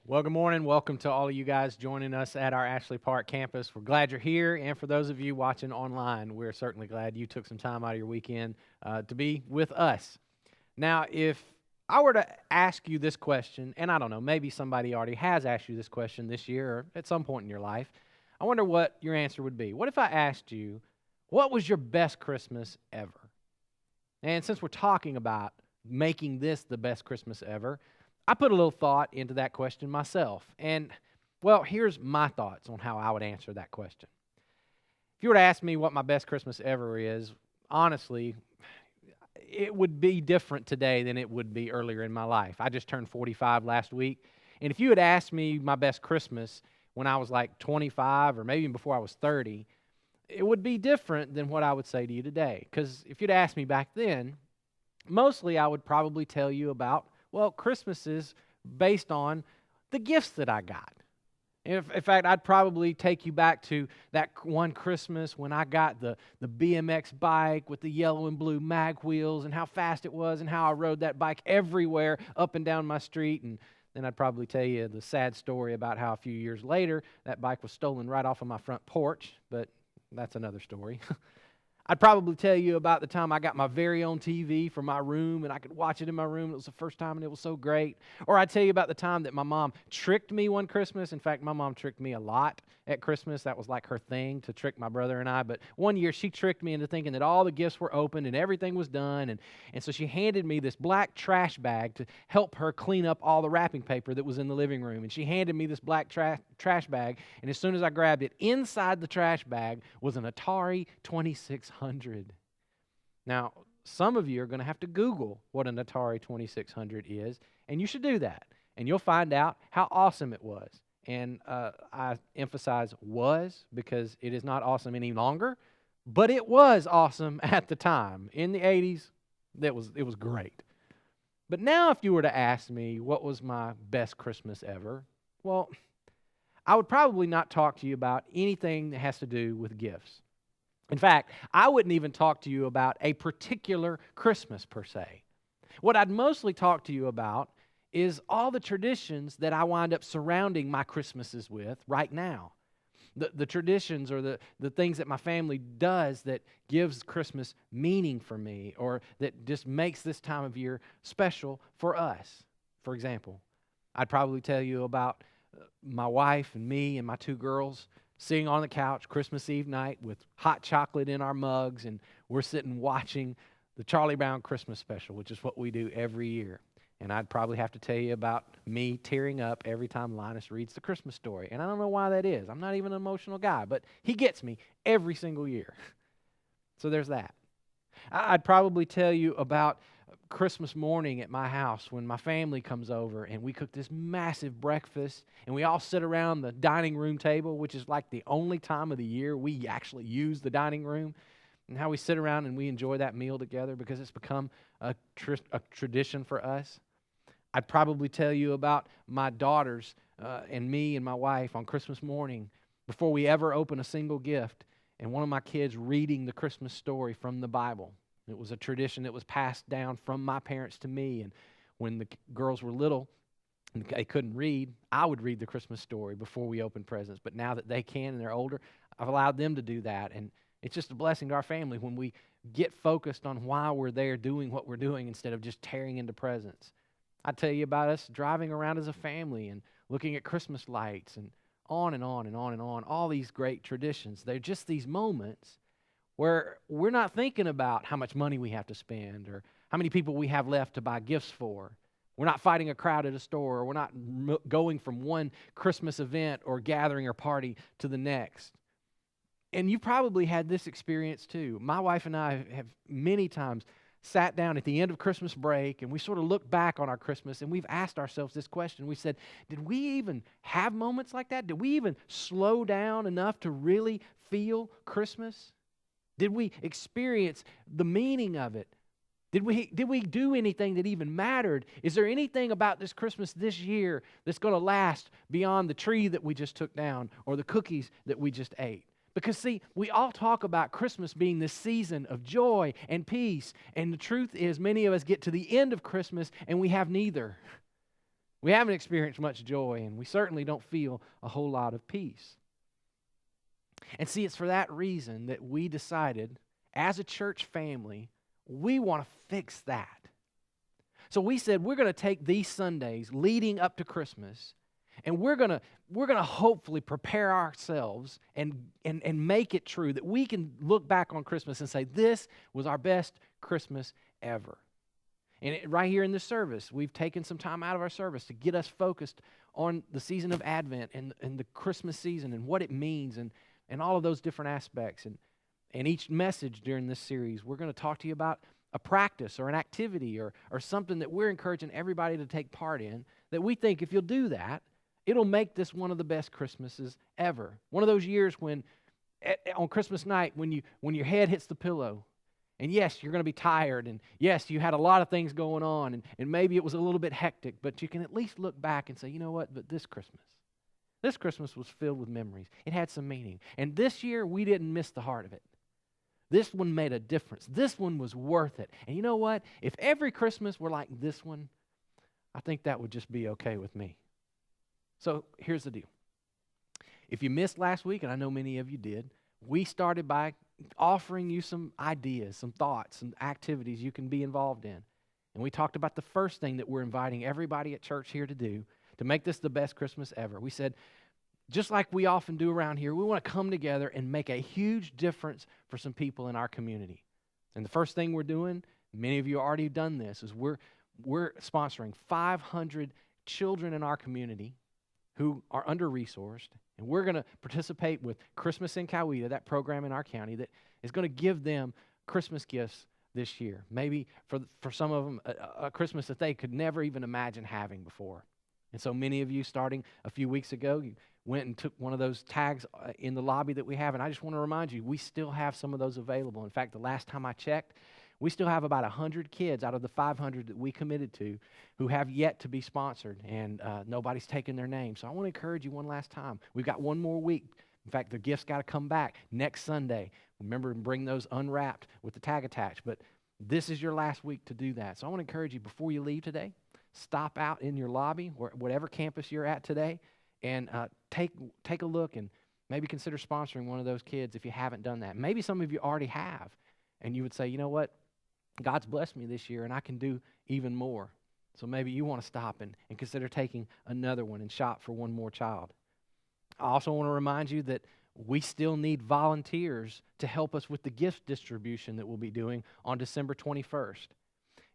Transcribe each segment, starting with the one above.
Well, good morning. Welcome to all of you guys joining us at our Ashley Park campus. We're glad you're here. And for those of you watching online, we're certainly glad you took some time out of your weekend to be with us. Now, if I were to ask you this question, and I don't know, maybe somebody already has asked you this question this year or at some point in your life, I wonder what your answer would be. What if I asked you, what was your best Christmas ever? And since we're talking about making this the best Christmas ever, I put a little thought into that question myself. And, well, here's my thoughts on how I would answer that question. If you were to ask me what my best Christmas ever is, honestly, it would be different today than it would be earlier in my life. I just turned 45 last week. And if you had asked me my best Christmas when I was like 25 or maybe even before I was 30, it would be different than what I would say to you today. Because if you'd asked me back then, mostly I would probably tell you about, well, Christmas is based on the gifts that I got. In fact, I'd probably take you back to that one Christmas when I got the BMX bike with the yellow and blue mag wheels and how fast it was and how I rode that bike everywhere up and down my street. And then I'd probably tell you the sad story about how a few years later that bike was stolen right off of my front porch, but that's another story. I'd probably tell you about the time I got my very own TV for my room and I could watch it in my room. It was the first time and it was so great. Or I'd tell you about the time that my mom tricked me one Christmas. In fact, my mom tricked me a lot at Christmas. That was like her thing, to trick my brother and I. But one year she tricked me into thinking that all the gifts were opened and everything was done. And so she handed me this black trash bag to help her clean up all the wrapping paper that was in the living room. And she handed me this black trash bag. And as soon as I grabbed it, inside the trash bag was an Atari 2600. Now, some of you are going to have to Google what an Atari 2600 is, and you should do that. And you'll find out how awesome it was. And I emphasize was because it is not awesome any longer, but it was awesome at the time. In the 80s, it was great. But now if you were to ask me what was my best Christmas ever, well, I would probably not talk to you about anything that has to do with gifts. In fact, I wouldn't even talk to you about a particular Christmas per se. What I'd mostly talk to you about is all the traditions that I wind up surrounding my Christmases with right now. The traditions or the things that my family does that gives Christmas meaning for me or that just makes this time of year special for us. For example, I'd probably tell you about my wife and me and my two girls sitting on the couch Christmas Eve night with hot chocolate in our mugs, and we're sitting watching the Charlie Brown Christmas special, which is what we do every year. And I'd probably have to tell you about me tearing up every time Linus reads the Christmas story. And I don't know why that is. I'm not even an emotional guy, but he gets me every single year. So there's that. I'd probably tell you about Christmas morning at my house when my family comes over and we cook this massive breakfast and we all sit around the dining room table, which is like the only time of the year we actually use the dining room, and how we sit around and we enjoy that meal together because it's become a tradition for us. I'd probably tell you about my daughters and me and my wife on Christmas morning before we ever open a single gift, and one of my kids reading the Christmas story from the Bible. It was a tradition that was passed down from my parents to me, and when the girls were little and they couldn't read, I would read the Christmas story before we opened presents. But now that they can and they're older, I've allowed them to do that, and it's just a blessing to our family when we get focused on why we're there doing what we're doing instead of just tearing into presents. I tell you about us driving around as a family and looking at Christmas lights and on and on and on and on, all these great traditions. They're just these moments where we're not thinking about how much money we have to spend or how many people we have left to buy gifts for. We're not fighting a crowd at a store, or we're not going from one Christmas event or gathering or party to the next. And you probably had this experience too. My wife and I have many times sat down at the end of Christmas break and we sort of look back on our Christmas and we've asked ourselves this question. We said, did we even have moments like that? Did we even slow down enough to really feel Christmas? Did we experience the meaning of it? Did we do anything that even mattered? Is there anything about this Christmas this year that's going to last beyond the tree that we just took down or the cookies that we just ate? Because, see, we all talk about Christmas being this season of joy and peace, and the truth is many of us get to the end of Christmas and we have neither. We haven't experienced much joy, and we certainly don't feel a whole lot of peace. And see, it's for that reason that we decided, as a church family, we want to fix that. So we said we're going to take these Sundays leading up to Christmas, and we're going to hopefully prepare ourselves and make it true that we can look back on Christmas and say, this was our best Christmas ever. And right here in this service, we've taken some time out of our service to get us focused on the season of Advent and the Christmas season and what it means and all of those different aspects. And each message during this series, we're going to talk to you about a practice or an activity or something that we're encouraging everybody to take part in, that we think if you'll do that, it'll make this one of the best Christmases ever. One of those years when, on Christmas night, when your head hits the pillow, and yes, you're going to be tired, and yes, you had a lot of things going on, and maybe it was a little bit hectic, but you can at least look back and say, you know what, but this Christmas was filled with memories. It had some meaning. And this year, we didn't miss the heart of it. This one made a difference. This one was worth it. And you know what? If every Christmas were like this one, I think that would just be okay with me. So here's the deal. If you missed last week, and I know many of you did, we started by offering you some ideas, some thoughts, some activities you can be involved in. And we talked about the first thing that we're inviting everybody at church here to do to make this the best Christmas ever. We said, just like we often do around here, we want to come together and make a huge difference for some people in our community. And the first thing we're doing, many of you already done this, is we're sponsoring 500 children in our community who are under-resourced, and we're going to participate with Christmas in Coweta, that program in our county that is going to give them Christmas gifts this year. Maybe for some of them, a Christmas that they could never even imagine having before. And so many of you, starting a few weeks ago, you went and took one of those tags in the lobby that we have, and I just want to remind you, we still have some of those available. In fact, the last time I checked, we still have about 100 kids out of the 500 that we committed to who have yet to be sponsored, and nobody's taken their name. So I want to encourage you one last time. We've got one more week. In fact, the gifts got to come back next Sunday. Remember to bring those unwrapped with the tag attached, but this is your last week to do that. So I want to encourage you, before you leave today, stop out in your lobby, whatever campus you're at today, and take a look and maybe consider sponsoring one of those kids if you haven't done that. Maybe some of you already have, and you would say, you know what, God's blessed me this year, and I can do even more. So maybe you want to stop and consider taking another one and shop for one more child. I also want to remind you that we still need volunteers to help us with the gift distribution that we'll be doing on December 21st.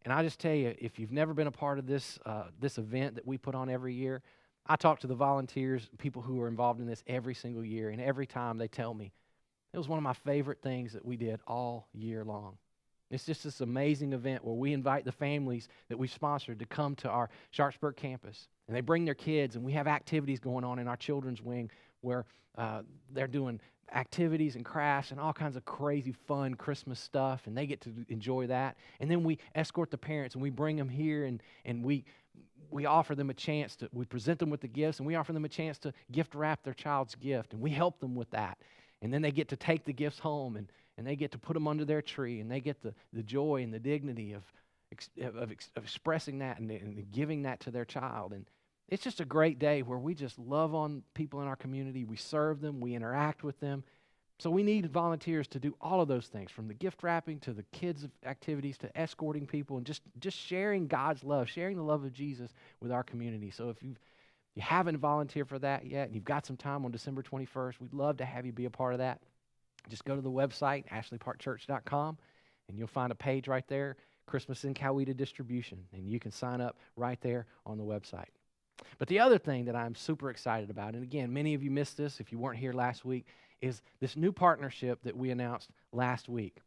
And I just tell you, if you've never been a part of this event that we put on every year, I talk to the volunteers, people who are involved in this every single year, and every time they tell me, it was one of my favorite things that we did all year long. It's just this amazing event where we invite the families that we've sponsored to come to our Sharpsburg campus. And they bring their kids, and we have activities going on in our children's wing where they're doing activities and crafts and all kinds of crazy fun Christmas stuff, and they get to enjoy that. And then we escort the parents, and we bring them here, and we offer them a chance we present them with the gifts, and we offer them a chance to gift wrap their child's gift, and we help them with that. And then they get to take the gifts home, and they get to put them under their tree, and they get the joy and the dignity of expressing that and giving that to their child. And it's just a great day where we just love on people in our community. We serve them. We interact with them. So we need volunteers to do all of those things, from the gift wrapping to the kids' activities to escorting people and just sharing God's love, sharing the love of Jesus with our community. So if you haven't volunteered for that yet and you've got some time on December 21st, we'd love to have you be a part of that. Just go to the website, ashleyparkchurch.com, and you'll find a page right there, Christmas in Coweta Distribution, and you can sign up right there on the website. But the other thing that I'm super excited about, and again, many of you missed this if you weren't here last week, is this new partnership that we announced last week.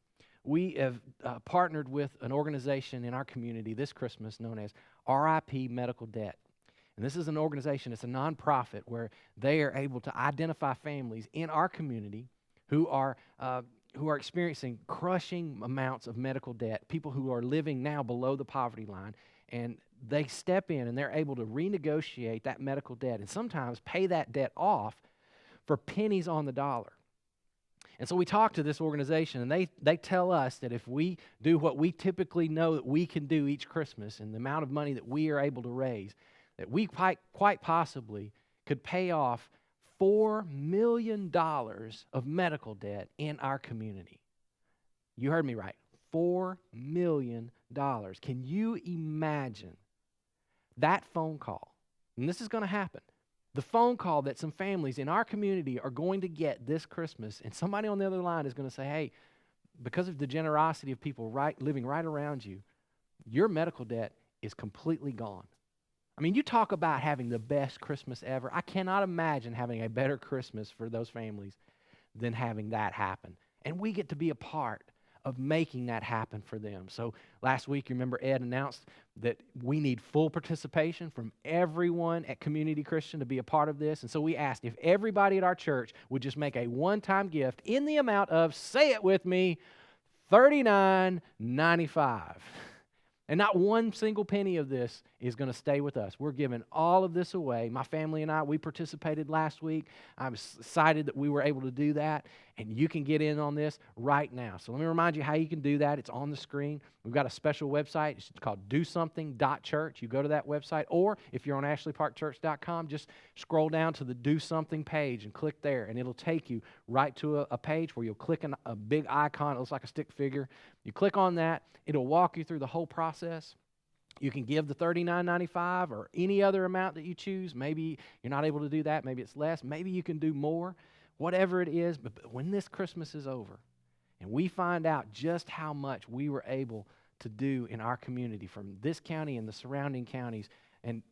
We have partnered with an organization in our community this Christmas known as RIP Medical Debt. And this is an organization, it's a nonprofit where they are able to identify families in our community who are experiencing crushing amounts of medical debt, people who are living now below the poverty line, and they step in and they're able to renegotiate that medical debt and sometimes pay that debt off for pennies on the dollar. And so we talk to this organization, and they tell us that if we do what we typically know that we can do each Christmas and the amount of money that we are able to raise, that we quite possibly could pay off $4 million of medical debt in our community. You heard me right. $4 million. Can you imagine that phone call? And this is going to happen. The phone call that some families in our community are going to get this Christmas, and somebody on the other line is going to say, hey, because of the generosity of people living right around you, your medical debt is completely gone. I mean, you talk about having the best Christmas ever. I cannot imagine having a better Christmas for those families than having that happen. And we get to be a part of making that happen for them. So last week, you remember Ed announced that we need full participation from everyone at Community Christian to be a part of this. And so we asked if everybody at our church would just make a one-time gift in the amount of, say it with me, $39.95. And not one single penny of this is going to stay with us. We're giving all of this away. My family and I, we participated last week. I was excited that we were able to do that, and you can get in on this right now. So let me remind you how you can do that. It's on the screen. We've got a special website. It's called dosomething.church. You go to that website, or if you're on ashleyparkchurch.com, just scroll down to the Do Something page and click there, and it'll take you right to a page where you'll click on a big icon. It looks like a stick figure. You click on that. It'll walk you through the whole process. You can give the $39.95 or any other amount that you choose. Maybe you're not able to do that. Maybe it's less. Maybe you can do more. Whatever it is, but when this Christmas is over and we find out just how much we were able to do in our community from this county and the surrounding counties and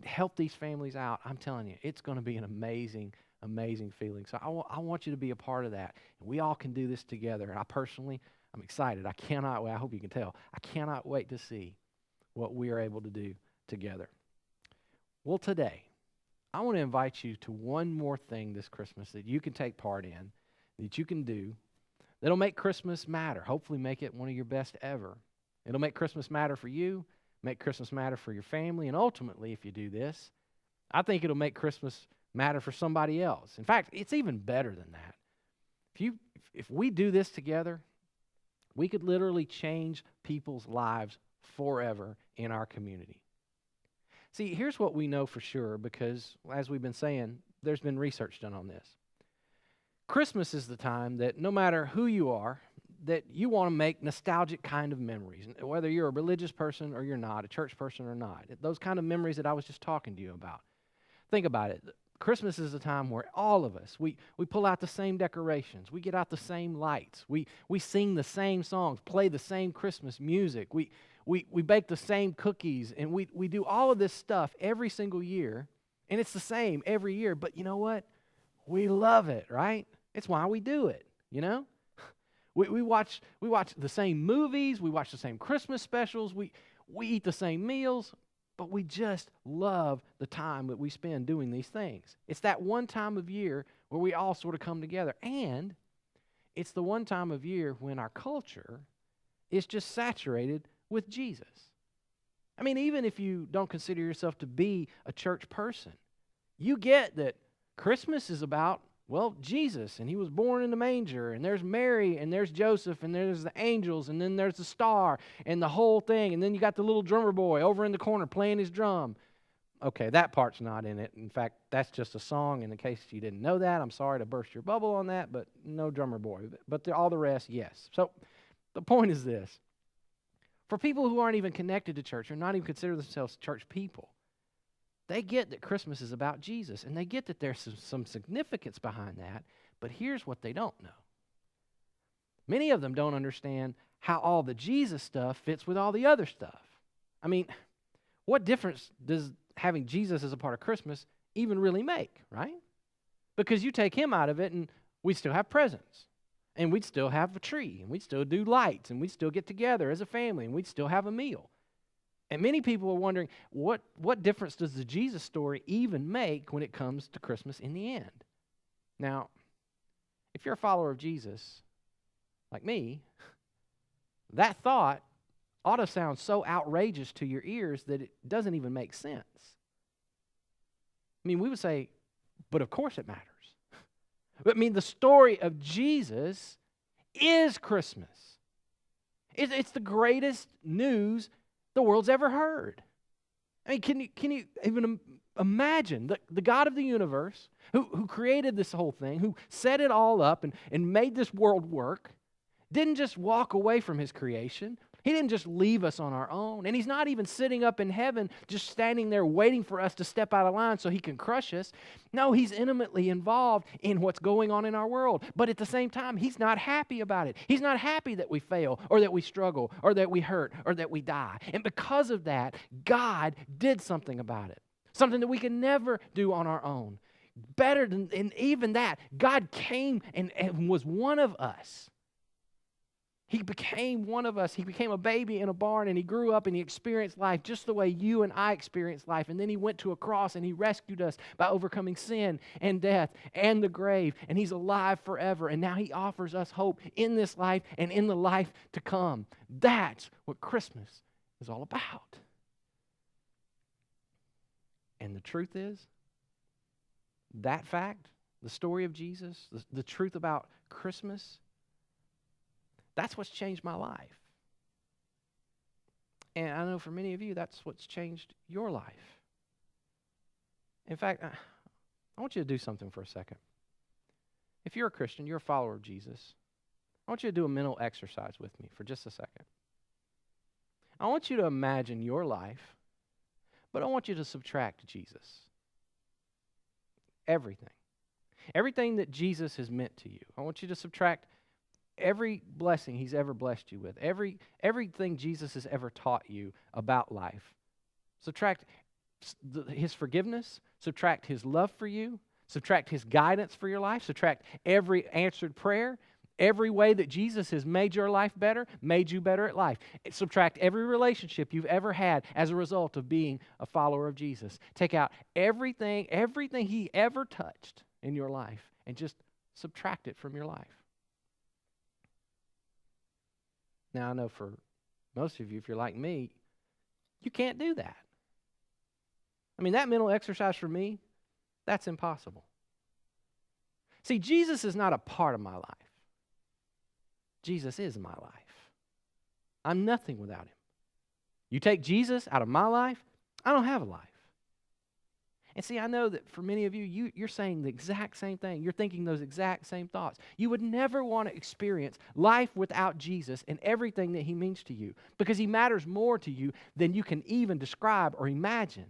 help these families out, I'm telling you, it's going to be an amazing feeling. So I want you to be a part of that. And we all can do this together. And I'm excited. I hope you can tell. I cannot wait to see what we are able to do together. Well, today, I want to invite you to one more thing this Christmas that you can take part in, that you can do, that'll make Christmas matter. Hopefully make it one of your best ever. It'll make Christmas matter for you, make Christmas matter for your family, and ultimately, if you do this, I think it'll make Christmas matter for somebody else. In fact, it's even better than that. If we do this together, we could literally change people's lives forever in our community. See, here's what we know for sure because, as we've been saying, there's been research done on this. Christmas is the time that no matter who you are, that you want to make nostalgic kind of memories, whether you're a religious person or you're not, a church person or not. Those kind of memories that I was just talking to you about. Think about it. Christmas is a time where all of us, we pull out the same decorations. We get out the same lights. We sing the same songs, play the same Christmas music. We bake the same cookies, and we do all of this stuff every single year, and it's the same every year. But you know what? We love it, right? It's why we do it, you know? We watch the same movies. We watch the same Christmas specials. We eat the same meals. But we just love the time that we spend doing these things. It's that one time of year where we all sort of come together. And it's the one time of year when our culture is just saturated with Jesus. I mean, even if you don't consider yourself to be a church person, you get that Christmas is about, well, Jesus, and he was born in the manger, and there's Mary, and there's Joseph, and there's the angels, and then there's the star, and the whole thing, and then you got the little drummer boy over in the corner playing his drum. Okay, that part's not in it. In fact, that's just a song, and in case you didn't know that, I'm sorry to burst your bubble on that, but no drummer boy. But all the rest, yes. So the point is this. For people who aren't even connected to church or not even consider themselves church people, they get that Christmas is about Jesus, and they get that there's some significance behind that, but here's what they don't know. Many of them don't understand how all the Jesus stuff fits with all the other stuff. I mean, what difference does having Jesus as a part of Christmas even really make, right? Because you take him out of it, and we still have presents, and we'd still have a tree, and we'd still do lights, and we'd still get together as a family, and we'd still have a meal. And many people are wondering, what difference does the Jesus story even make when it comes to Christmas in the end? Now, if you're a follower of Jesus, like me, that thought ought to sound so outrageous to your ears that it doesn't even make sense. I mean, we would say, but of course it matters. I mean, the story of Jesus is Christmas. It's the greatest news the world's ever heard. I mean, can you even imagine the God of the universe who created this whole thing, who set it all up and made this world work, didn't just walk away from his creation. He didn't just leave us on our own. And he's not even sitting up in heaven just standing there waiting for us to step out of line so he can crush us. No, he's intimately involved in what's going on in our world. But at the same time, he's not happy about it. He's not happy that we fail or that we struggle or that we hurt or that we die. And because of that, God did something about it. Something that we can never do on our own. Better than and even that, God came and was one of us. He became one of us. He became a baby in a barn, and he grew up and he experienced life just the way you and I experience life. And then he went to a cross and he rescued us by overcoming sin and death and the grave. And he's alive forever. And now he offers us hope in this life and in the life to come. That's what Christmas is all about. And the truth is, that fact, the story of Jesus, the truth about Christmas, that's what's changed my life. And I know for many of you, that's what's changed your life. In fact, I want you to do something for a second. If you're a Christian, you're a follower of Jesus, I want you to do a mental exercise with me for just a second. I want you to imagine your life, but I want you to subtract Jesus. Everything. Everything that Jesus has meant to you. I want you to subtract every blessing he's ever blessed you with, everything Jesus has ever taught you about life. Subtract his forgiveness, subtract his love for you, subtract his guidance for your life, subtract every answered prayer, every way that Jesus has made your life better, made you better at life. Subtract every relationship you've ever had as a result of being a follower of Jesus. Take out everything he ever touched in your life and just subtract it from your life. Now, I know for most of you, if you're like me, you can't do that. I mean, that mental exercise for me, that's impossible. See, Jesus is not a part of my life. Jesus is my life. I'm nothing without him. You take Jesus out of my life, I don't have a life. And see, I know that for many of you, you're saying the exact same thing. You're thinking those exact same thoughts. You would never want to experience life without Jesus and everything that he means to you because he matters more to you than you can even describe or imagine.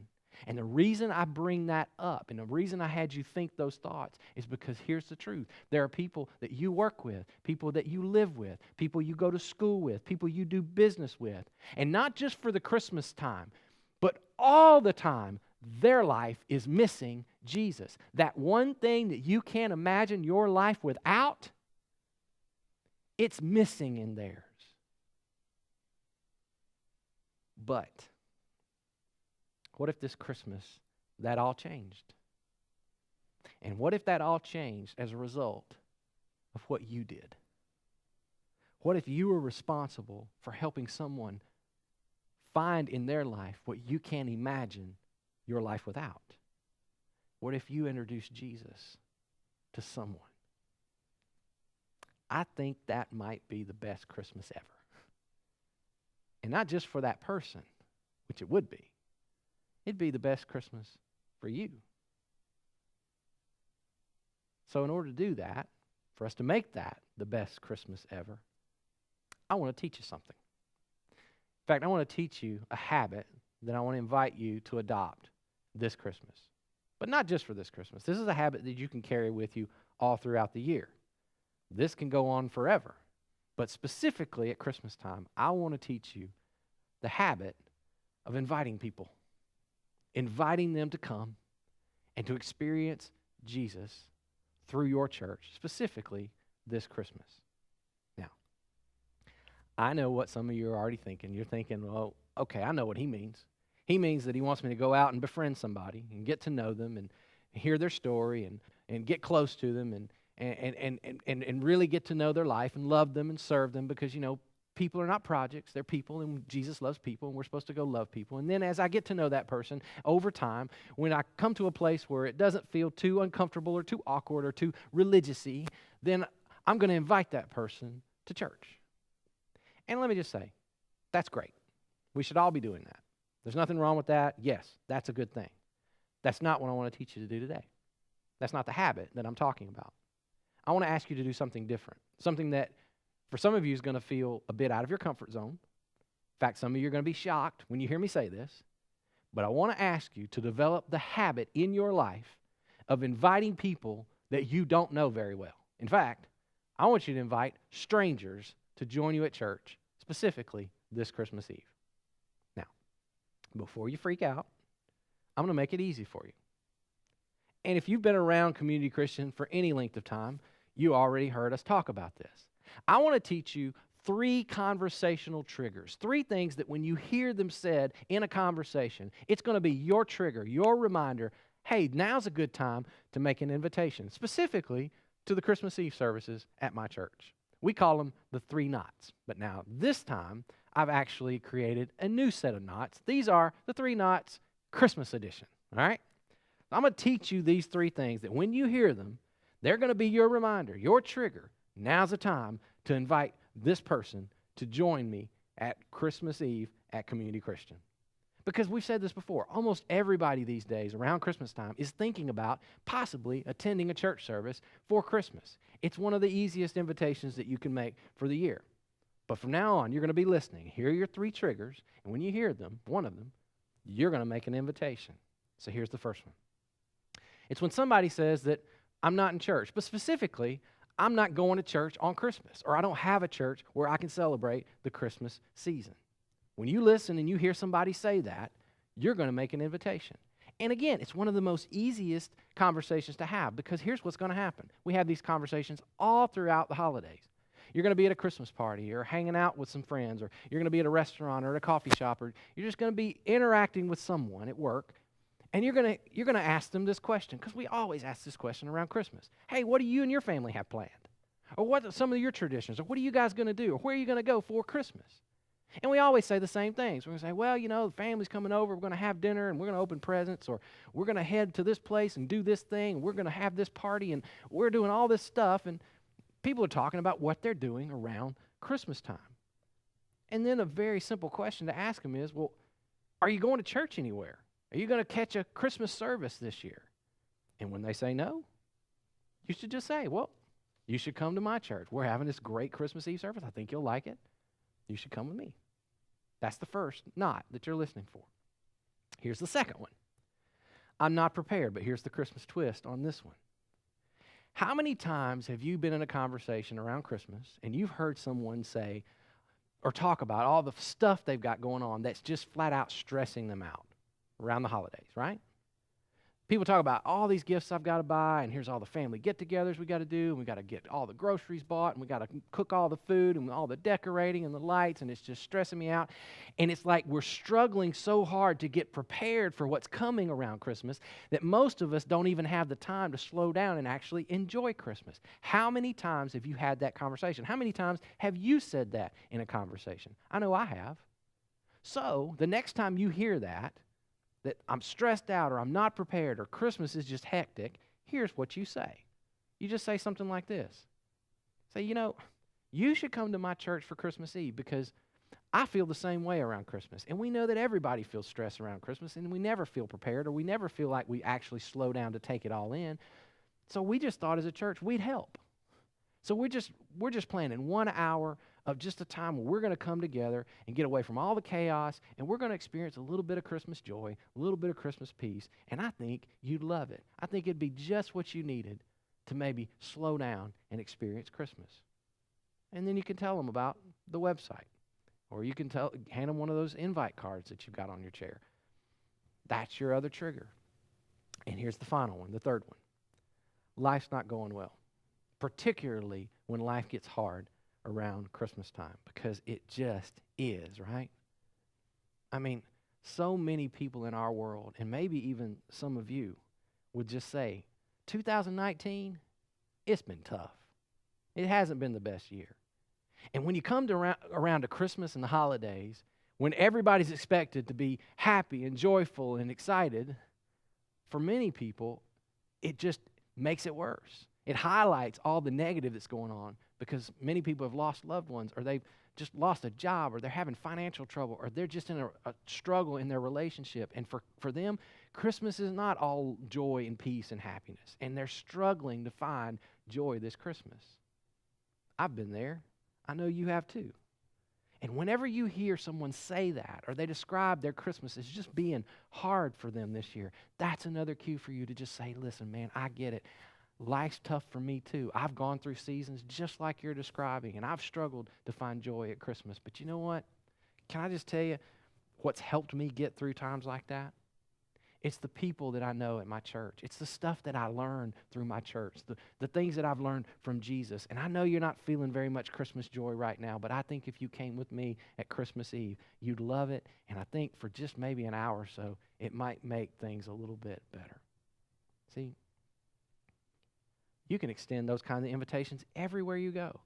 And the reason I bring that up and the reason I had you think those thoughts is because here's the truth. There are people that you work with, people that you live with, people you go to school with, people you do business with. And not just for the Christmas time, but all the time, their life is missing Jesus. That one thing that you can't imagine your life without, it's missing in theirs. But what if this Christmas that all changed? And what if that all changed as a result of what you did? What if you were responsible for helping someone find in their life what you can't imagine your life without? What if you introduced Jesus to someone? I think that might be the best Christmas ever. And not just for that person, which it would be. It'd be the best Christmas for you. So in order to do that, for us to make that the best Christmas ever, I want to teach you something. In fact, I want to teach you a habit that I want to invite you to adopt this Christmas. But not just for this Christmas. This is a habit that you can carry with you all throughout the year. This can go on forever. But specifically at Christmas time, I want to teach you the habit of inviting people. Inviting them to come and to experience Jesus through your church, specifically this Christmas. Now, I know what some of you are already thinking. You're thinking, well, okay, I know what he means. He means that he wants me to go out and befriend somebody and get to know them and hear their story and get close to them and really get to know their life and love them and serve them because, you know, people are not projects, they're people, and Jesus loves people, and we're supposed to go love people. And then as I get to know that person over time, when I come to a place where it doesn't feel too uncomfortable or too awkward or too religious-y, then I'm going to invite that person to church. And let me just say, that's great. We should all be doing that. There's nothing wrong with that. Yes, that's a good thing. That's not what I want to teach you to do today. That's not the habit that I'm talking about. I want to ask you to do something different, something that for some of you is going to feel a bit out of your comfort zone. In fact, some of you are going to be shocked when you hear me say this, but I want to ask you to develop the habit in your life of inviting people that you don't know very well. In fact, I want you to invite strangers to join you at church, specifically this Christmas Eve. Now, before you freak out, I'm going to make it easy for you. And if you've been around Community Christian for any length of time, you already heard us talk about this. I want to teach you 3 conversational triggers, 3 things that when you hear them said in a conversation, it's going to be your trigger, your reminder, hey, now's a good time to make an invitation, specifically to the Christmas Eve services at my church. We call them the 3 knots. But now, this time, I've actually created a new set of knots. These are the 3 knots Christmas edition, all right? I'm going to teach you these 3 things that when you hear them, they're going to be your reminder, your trigger. Now's the time to invite this person to join me at Christmas Eve at Community Christian. Because we've said this before, almost everybody these days around Christmas time is thinking about possibly attending a church service for Christmas. It's one of the easiest invitations that you can make for the year. But from now on, you're going to be listening. Here are your 3 triggers, and when you hear them, one of them, you're going to make an invitation. So here's the first one. It's when somebody says that I'm not in church, but specifically, I'm not going to church on Christmas, or I don't have a church where I can celebrate the Christmas season. When you listen and you hear somebody say that, you're going to make an invitation. And again, it's one of the most easiest conversations to have because here's what's going to happen. We have these conversations all throughout the holidays. You're going to be at a Christmas party or hanging out with some friends, or you're going to be at a restaurant or at a coffee shop, or you're just going to be interacting with someone at work. And you're going to ask them this question, because we always ask this question around Christmas. Hey, what do you and your family have planned? Or what are some of your traditions? Or what are you guys going to do? Or where are you going to go for Christmas? And we always say the same things. We're going to say, well, the family's coming over. We're going to have dinner, and we're going to open presents. Or we're going to head to this place and do this thing. And we're going to have this party, and we're doing all this stuff. And people are talking about what they're doing around Christmas time. And then a very simple question to ask them is, well, are you going to church anywhere? Are you going to catch a Christmas service this year? And when they say no, you should just say, well, you should come to my church. We're having this great Christmas Eve service. I think you'll like it. You should come with me. That's the first knot that you're listening for. Here's the second one. I'm not prepared, but here's the Christmas twist on this one. How many times have you been in a conversation around Christmas and you've heard someone say or talk about all the stuff they've got going on that's just flat out stressing them out around the holidays, right? People talk about all these gifts I've got to buy, and here's all the family get-togethers we got to do, and we got to get all the groceries bought, and we got to cook all the food and all the decorating and the lights, and it's just stressing me out. And it's like we're struggling so hard to get prepared for what's coming around Christmas that most of us don't even have the time to slow down and actually enjoy Christmas. How many times have you had that conversation? How many times have you said that in a conversation? I know I have. So the next time you hear that I'm stressed out, or I'm not prepared, or Christmas is just hectic, here's what you say. You just say something like this. Say, you should come to my church for Christmas Eve because I feel the same way around Christmas. And we know that everybody feels stressed around Christmas, and we never feel prepared, or we never feel like we actually slow down to take it all in. So we just thought as a church we'd help. So we're just planning 1 hour of just a time where we're going to come together and get away from all the chaos, and we're going to experience a little bit of Christmas joy, a little bit of Christmas peace, and I think you'd love it. I think it'd be just what you needed to maybe slow down and experience Christmas. And then you can tell them about the website, or you can hand them one of those invite cards that you've got on your chair. That's your other trigger. And here's the final one, the third one. Life's not going well, particularly when life gets hard around Christmas time, because it just is, right? I mean, so many people in our world, and maybe even some of you, would just say, 2019, it's been tough. It hasn't been the best year. And when you come to around to Christmas and the holidays, when everybody's expected to be happy and joyful and excited, for many people, it just makes it worse. It highlights all the negative that's going on because many people have lost loved ones, or they've just lost a job, or they're having financial trouble, or they're just in a struggle in their relationship. And for them, Christmas is not all joy and peace and happiness. And they're struggling to find joy this Christmas. I've been there. I know you have too. And whenever you hear someone say that, or they describe their Christmas as just being hard for them this year, that's another cue for you to just say, listen, man, I get it. Life's tough for me too. I've gone through seasons just like you're describing, and I've struggled to find joy at Christmas. But you know what? Can I just tell you what's helped me get through times like that? It's the people that I know at my church. It's the stuff that I learned through my church, the things that I've learned from Jesus. And I know you're not feeling very much Christmas joy right now, but I think if you came with me at Christmas Eve, you'd love it. And I think for just maybe an hour or so, it might make things a little bit better. See, you can extend those kinds of invitations everywhere you go.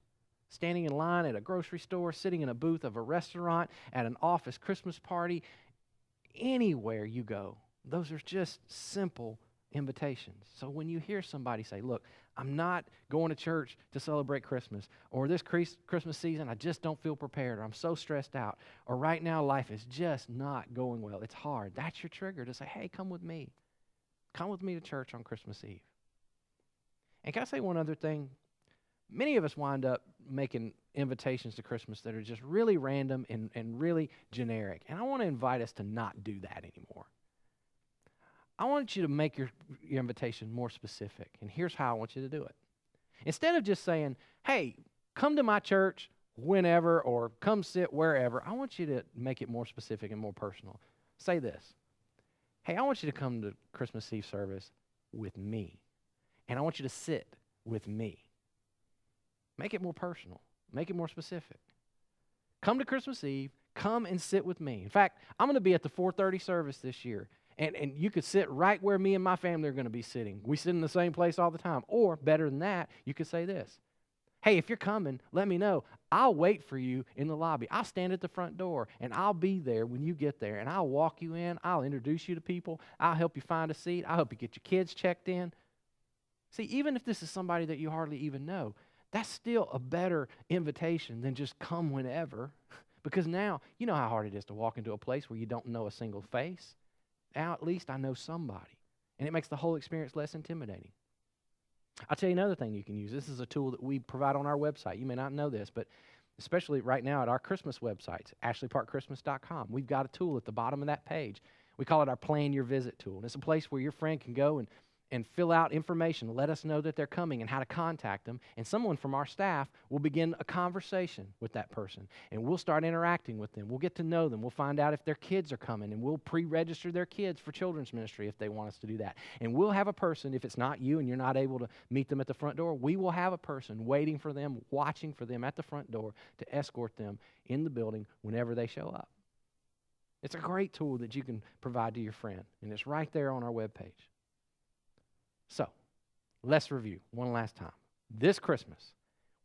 Standing in line at a grocery store, sitting in a booth of a restaurant, at an office Christmas party, anywhere you go. Those are just simple invitations. So when you hear somebody say, look, I'm not going to church to celebrate Christmas, or this Christmas season, I just don't feel prepared, or I'm so stressed out, or right now life is just not going well, it's hard. That's your trigger to say, hey, come with me. Come with me to church on Christmas Eve. And can I say one other thing? Many of us wind up making invitations to Christmas that are just really random and really generic. And I want to invite us to not do that anymore. I want you to make your invitation more specific, and here's how I want you to do it. Instead of just saying, hey, come to my church whenever, or come sit wherever, I want you to make it more specific and more personal. Say this, hey, I want you to come to Christmas Eve service with me, and I want you to sit with me. Make it more personal. Make it more specific. Come to Christmas Eve, come and sit with me. In fact, I'm going to be at the 4:30 service this year. And you could sit right where me and my family are going to be sitting. We sit in the same place all the time. Or, better than that, you could say this. Hey, if you're coming, let me know. I'll wait for you in the lobby. I'll stand at the front door, and I'll be there when you get there. And I'll walk you in. I'll introduce you to people. I'll help you find a seat. I'll help you get your kids checked in. See, even if this is somebody that you hardly even know, that's still a better invitation than just come whenever. Because now, you know how hard it is to walk into a place where you don't know a single face. Now at least I know somebody. And it makes the whole experience less intimidating. I'll tell you another thing you can use. This is a tool that we provide on our website. You may not know this, but especially right now at our Christmas websites, ashleyparkchristmas.com, we've got a tool at the bottom of that page. We call it our Plan Your Visit tool. And it's a place where your friend can go and fill out information, let us know that they're coming and how to contact them. And someone from our staff will begin a conversation with that person. And we'll start interacting with them. We'll get to know them. We'll find out if their kids are coming. And we'll pre-register their kids for children's ministry if they want us to do that. And we'll have a person, if it's not you and you're not able to meet them at the front door, we will have a person waiting for them, watching for them at the front door to escort them in the building whenever they show up. It's a great tool that you can provide to your friend. And it's right there on our webpage. So, let's review one last time. This Christmas,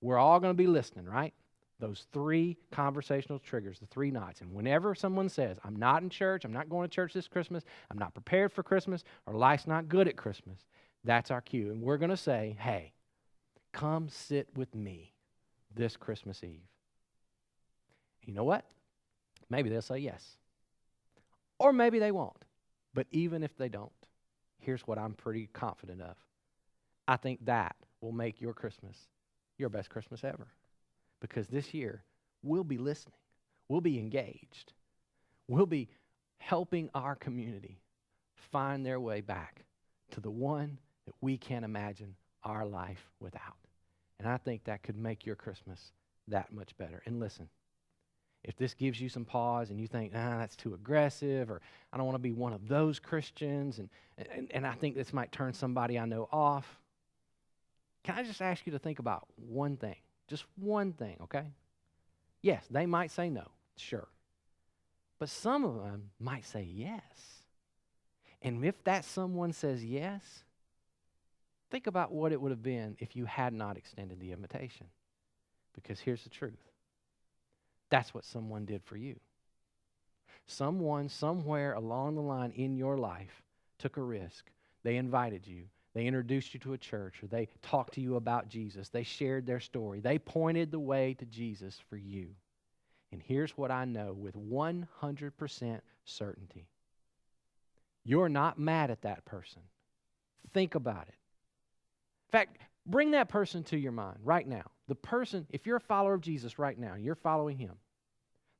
we're all going to be listening, right? Those 3 conversational triggers, the 3 nights. And whenever someone says, I'm not in church, I'm not going to church this Christmas, I'm not prepared for Christmas, or life's not good at Christmas, that's our cue. And we're going to say, hey, come sit with me this Christmas Eve. You know what? Maybe they'll say yes. Or maybe they won't. But even if they don't, here's what I'm pretty confident of. I think that will make your Christmas your best Christmas ever. Because this year, we'll be listening. We'll be engaged. We'll be helping our community find their way back to the one that we can't imagine our life without. And I think that could make your Christmas that much better. And listen, if this gives you some pause and you think, that's too aggressive, or I don't want to be one of those Christians, and I think this might turn somebody I know off, can I just ask you to think about one thing? Just one thing, okay? Yes, they might say no, sure. But some of them might say yes. And if that someone says yes, think about what it would have been if you had not extended the invitation. Because here's the truth. That's what someone did for you. Someone, somewhere along the line in your life, took a risk. They invited you. They introduced you to a church, or they talked to you about Jesus. They shared their story. They pointed the way to Jesus for you. And here's what I know with 100% certainty. You're not mad at that person. Think about it. In fact, bring that person to your mind right now. The person, if you're a follower of Jesus right now, you're following him.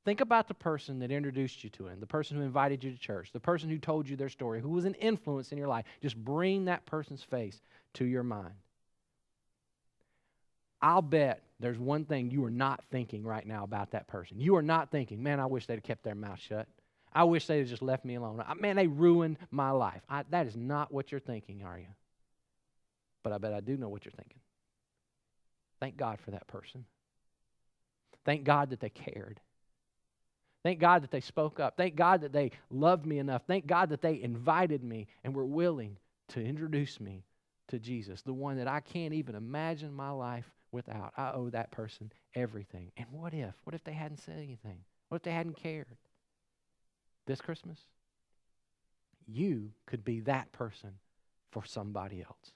Think about the person that introduced you to him, the person who invited you to church, the person who told you their story, who was an influence in your life. Just bring that person's face to your mind. I'll bet there's one thing you are not thinking right now about that person. You are not thinking, man, I wish they'd have kept their mouth shut. I wish they'd have just left me alone. Man, they ruined my life. That is not what you're thinking, are you? But I bet I do know what you're thinking. Thank God for that person. Thank God that they cared. Thank God that they spoke up. Thank God that they loved me enough. Thank God that they invited me and were willing to introduce me to Jesus, the one that I can't even imagine my life without. I owe that person everything. And what if? What if they hadn't said anything? What if they hadn't cared? This Christmas, you could be that person for somebody else.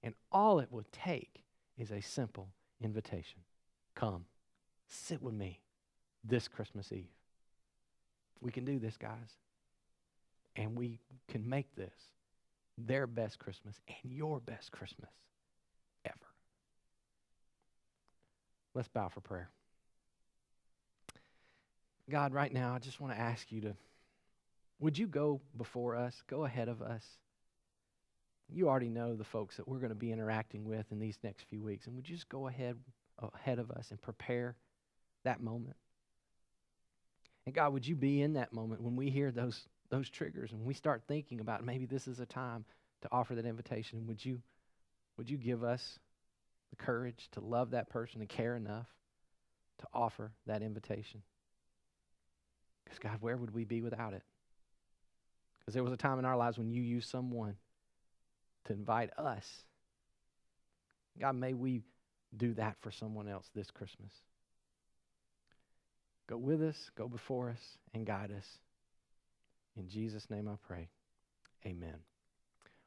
And all it would take is a simple invitation. Come, sit with me this Christmas Eve. We can do this, guys. And we can make this their best Christmas and your best Christmas ever. Let's bow for prayer. God, right now, I just want to ask you would you go before us, go ahead of us? You already know the folks that we're going to be interacting with in these next few weeks. And would you just go ahead of us and prepare that moment? And God, would you be in that moment when we hear those triggers and we start thinking about maybe this is a time to offer that invitation? Would you give us the courage to love that person and care enough to offer that invitation? Because God, where would we be without it? Because there was a time in our lives when you used someone to invite us. God, may we do that for someone else this Christmas. Go with us, go before us, and guide us. In Jesus' name I pray. Amen.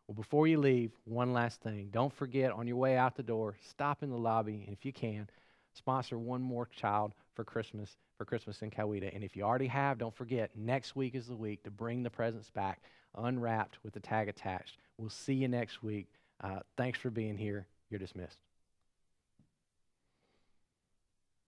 Well, before you leave, one last thing. Don't forget, on your way out the door, stop in the lobby, and if you can, sponsor one more child for Christmas in Coweta. And if you already have, don't forget, next week is the week to bring the presents back, unwrapped with the tag attached. We'll see you next week. Thanks for being here. You're dismissed.